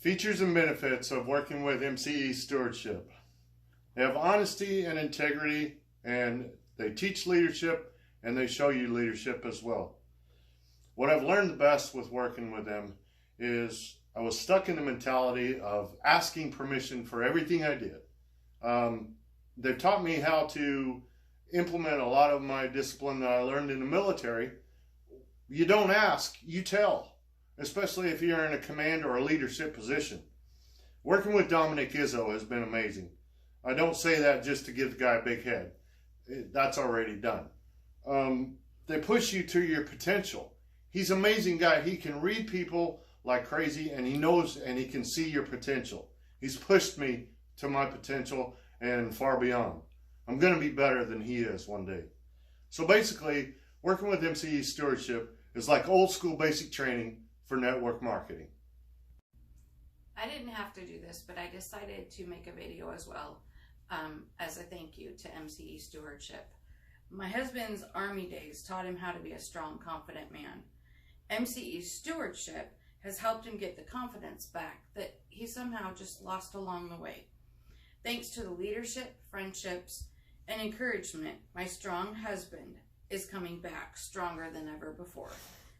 Features and benefits of working with MCE Stewardship. They have honesty and integrity, and they teach leadership, and they show you leadership as well. What I've learned the best with working with them is I was stuck in the mentality of asking permission for everything I did. They've taught me how to implement a lot of my discipline that I learned in the military. You don't ask, you tell, especially if you're in a command or a leadership position. Working with Dominic Izzo has been amazing. I don't say that just to give the guy a big head. That's already done. They push you to your potential. He's an amazing guy. He can read people like crazy, and he knows and he can see your potential. He's pushed me to my potential and far beyond. I'm going to be better than he is one day. So basically, working with MCE Stewardship is like old school basic training for network marketing. I didn't have to do this, but I decided to make a video as well as a thank you to MCE Stewardship. My husband's Army days taught him how to be a strong, confident man. MCE Stewardship has helped him get the confidence back that he somehow just lost along the way. Thanks to the leadership, friendships, and encouragement, my strong husband is coming back stronger than ever before.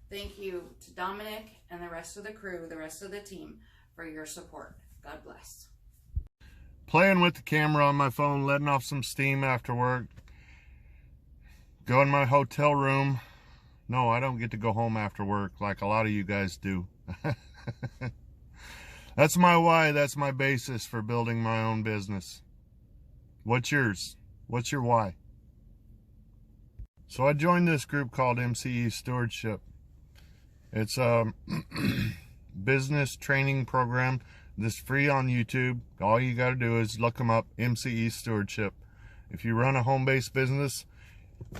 Thank you to Dominic and the rest of the crew, the rest of the team, for your support. God bless. Playing with the camera on my phone, letting off some steam after work. Go in my hotel room. No, I don't get to go home after work like a lot of you guys do. That's my why. That's my basis for building my own business. What's yours? What's your why? So I joined this group called MCE Stewardship. It's a business training program that's free on YouTube. All you got to do is look them up, MCE Stewardship. If you run a home-based business,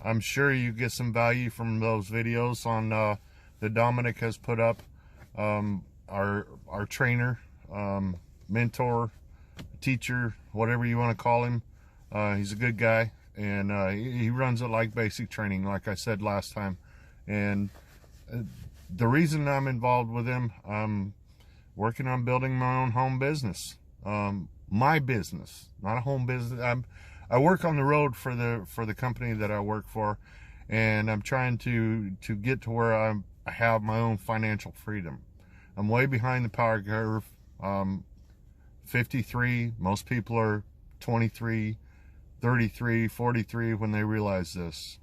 I'm sure you get some value from those videos on that Dominic has put up. Our trainer, mentor, teacher, whatever you want to call him. He's a good guy, and he runs it like basic training, like I said last time. And the reason I'm involved with him, I'm working on building my own home business. My business, not a home business. I work on the road for the company that I work for, and I'm trying to get to where I have my own financial freedom. I'm way behind the power curve. 53. Most people are 23, 33, 43 when they realize this.